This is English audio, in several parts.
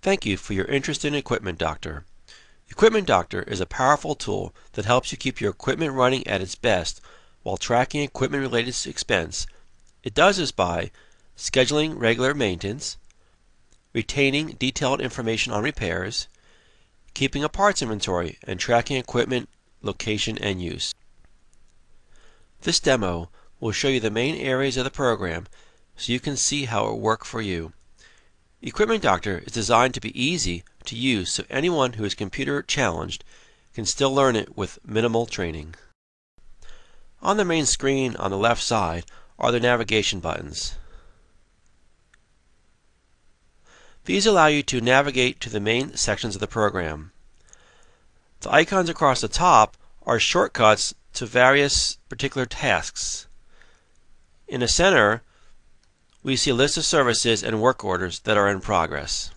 Thank you for your interest in Equipment Doctor. Equipment Doctor is a powerful tool that helps you keep your equipment running at its best while tracking equipment-related expense. It does this by scheduling regular maintenance, retaining detailed information on repairs, keeping a parts inventory, and tracking equipment location and use. This demo will show you the main areas of the program so you can see how it will work for you. Equipment Doctor is designed to be easy to use so anyone who is computer challenged can still learn it with minimal training. On the main screen on the left side are the navigation buttons. These allow you to navigate to the main sections of the program. The icons across the top are shortcuts to various particular tasks. In the center, we see a list of services and work orders that are in progress.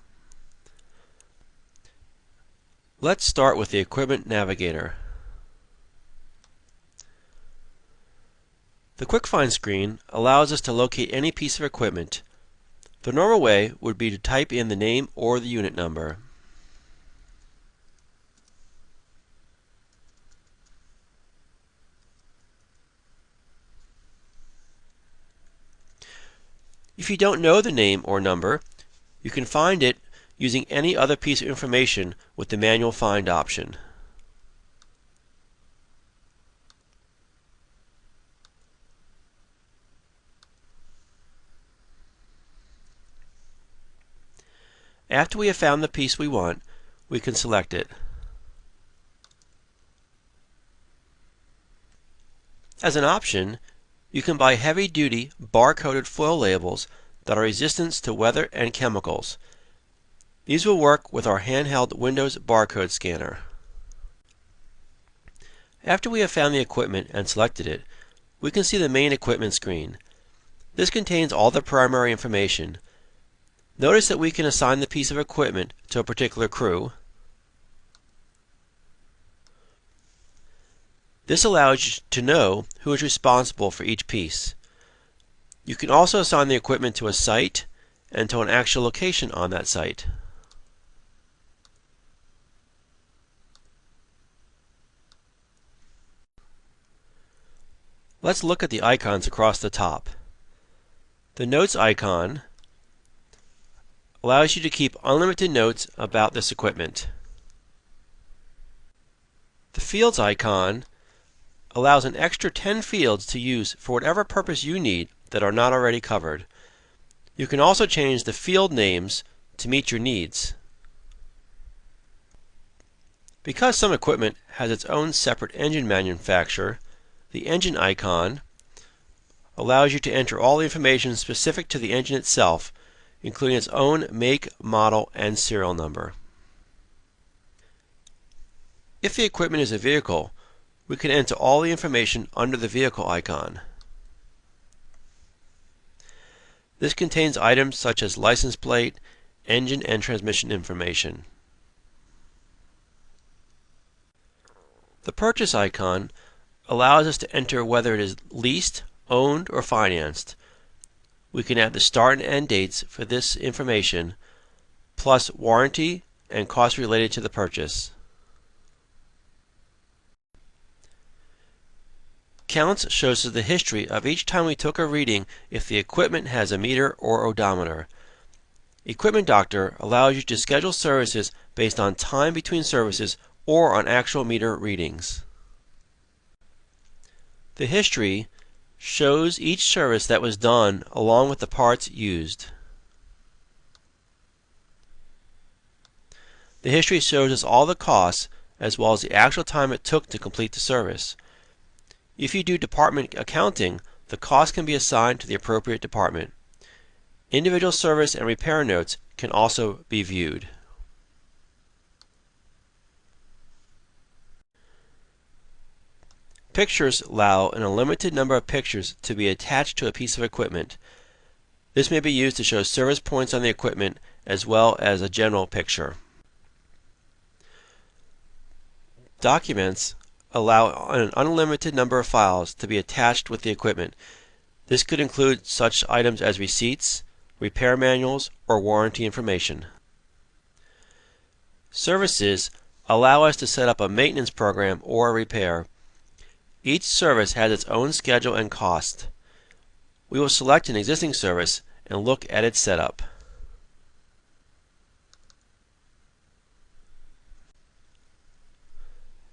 Let's start with the Equipment Navigator. The Quick Find screen allows us to locate any piece of equipment. The normal way would be to type in the name or the unit number. If you don't know the name or number, you can find it using any other piece of information with the manual find option. After we have found the piece we want, we can select it. As an option, you can buy heavy-duty bar-coded foil labels that are resistant to weather and chemicals. These will work with our handheld Windows barcode scanner. After we have found the equipment and selected it, we can see the main equipment screen. This contains all the primary information. Notice that we can assign the piece of equipment to a particular crew. This allows you to know who is responsible for each piece. You can also assign the equipment to a site and to an actual location on that site. Let's look at the icons across the top. The Notes icon allows you to keep unlimited notes about this equipment. The Fields icon allows an extra 10 fields to use for whatever purpose you need that are not already covered. You can also change the field names to meet your needs. Because some equipment has its own separate engine manufacturer, the Engine icon allows you to enter all the information specific to the engine itself, including its own make, model, and serial number. If the equipment is a vehicle, we can enter all the information under the Vehicle icon. This contains items such as license plate, engine and transmission information. The Purchase icon allows us to enter whether it is leased, owned, or financed. We can add the start and end dates for this information, plus warranty and costs related to the purchase. Counts shows us the history of each time we took a reading if the equipment has a meter or odometer. Equipment Doctor allows you to schedule services based on time between services or on actual meter readings. The history shows each service that was done along with the parts used. The history shows us all the costs as well as the actual time it took to complete the service. If you do department accounting, the cost can be assigned to the appropriate department. Individual service and repair notes can also be viewed. Pictures allow an unlimited number of pictures to be attached to a piece of equipment. This may be used to show service points on the equipment as well as a general picture. Documents allow an unlimited number of files to be attached with the equipment. This could include such items as receipts, repair manuals, or warranty information. Services allow us to set up a maintenance program or a repair. Each service has its own schedule and cost. We will select an existing service and look at its setup.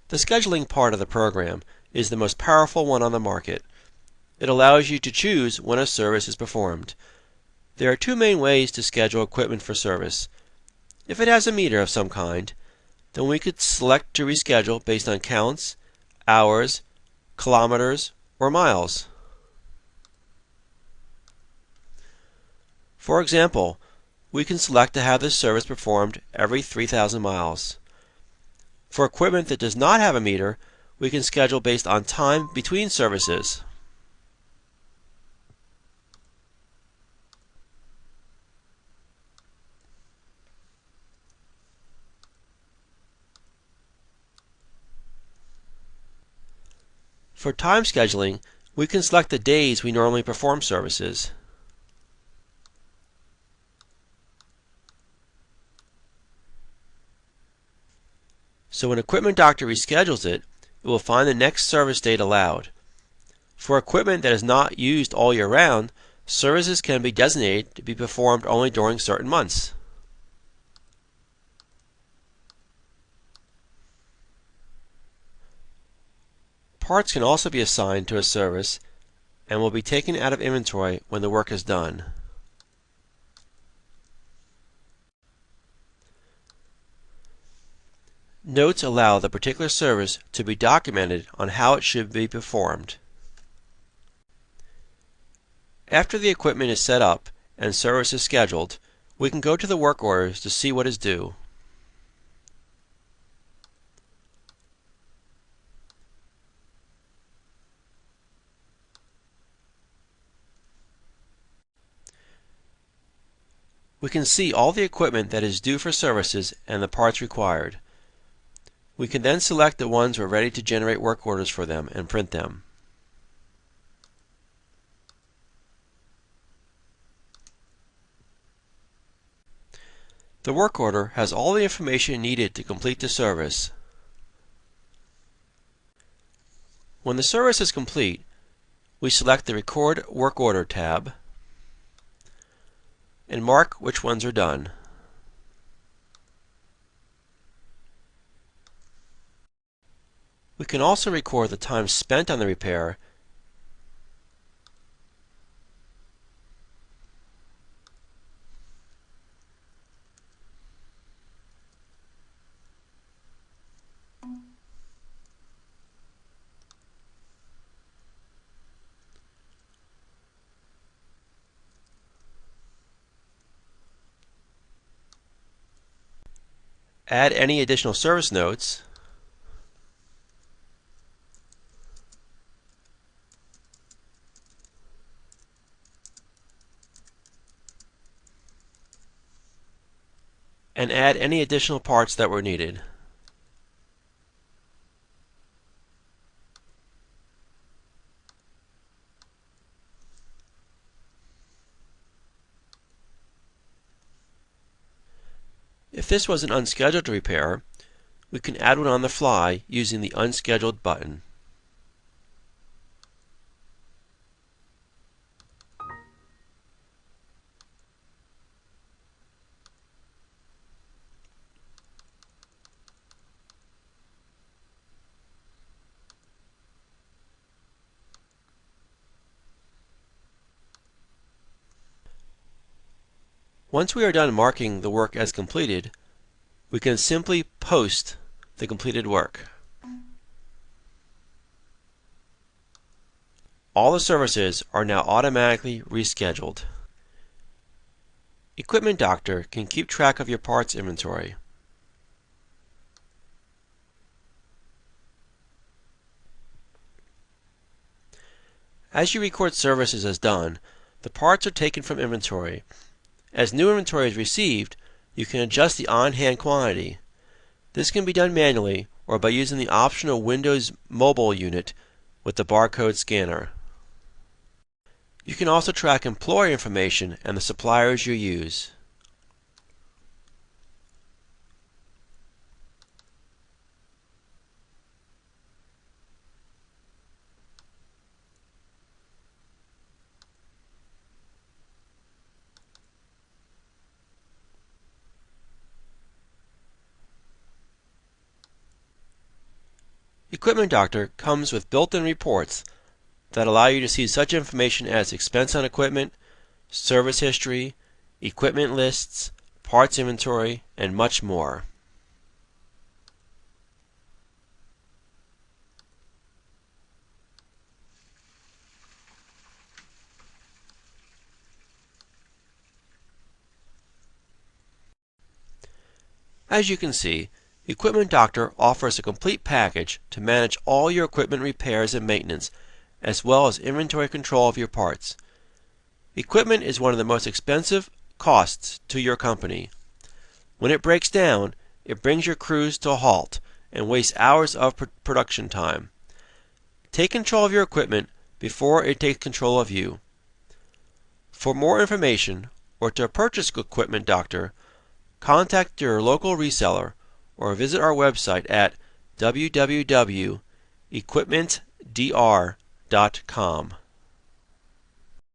The scheduling part of the program is the most powerful one on the market. It allows you to choose when a service is performed. There are two main ways to schedule equipment for service. If it has a meter of some kind, then we could select to reschedule based on counts, hours, kilometers, or miles. For example, we can select to have this service performed every 3,000 miles. For equipment that does not have a meter, we can schedule based on time between services. For time scheduling, we can select the days we normally perform services. So when Equipment Doctor reschedules it, it will find the next service date allowed. For equipment that is not used all year round, services can be designated to be performed only during certain months. Parts can also be assigned to a service and will be taken out of inventory when the work is done. Notes allow the particular service to be documented on how it should be performed. After the equipment is set up and service is scheduled, we can go to the work orders to see what is due. We can see all the equipment that is due for services and the parts required. We can then select the ones we're ready to generate work orders for them and print them. The work order has all the information needed to complete the service. When the service is complete, we select the Record Work Order tab and mark which ones are done. We can also record the time spent on the repair add any additional service notes, and add any additional parts that were needed. If this was an unscheduled repair, we can add one on the fly using the Unscheduled button. Once we are done marking the work as completed, we can simply post the completed work. All the services are now automatically rescheduled. Equipment Doctor can keep track of your parts inventory. As you record services as done, the parts are taken from inventory. As new inventory is received, you can adjust the on-hand quantity. This can be done manually or by using the optional Windows mobile unit with the barcode scanner. You can also track employer information and the suppliers you use. Equipment Doctor comes with built-in reports that allow you to see such information as expense on equipment, service history, equipment lists, parts inventory, and much more. As you can see, Equipment Doctor offers a complete package to manage all your equipment repairs and maintenance, as well as inventory control of your parts. Equipment is one of the most expensive costs to your company. When it breaks down, it brings your crews to a halt and wastes hours of production time. Take control of your equipment before it takes control of you. For more information or to purchase Equipment Doctor, contact your local reseller or visit our website at www.equipmentdr.com.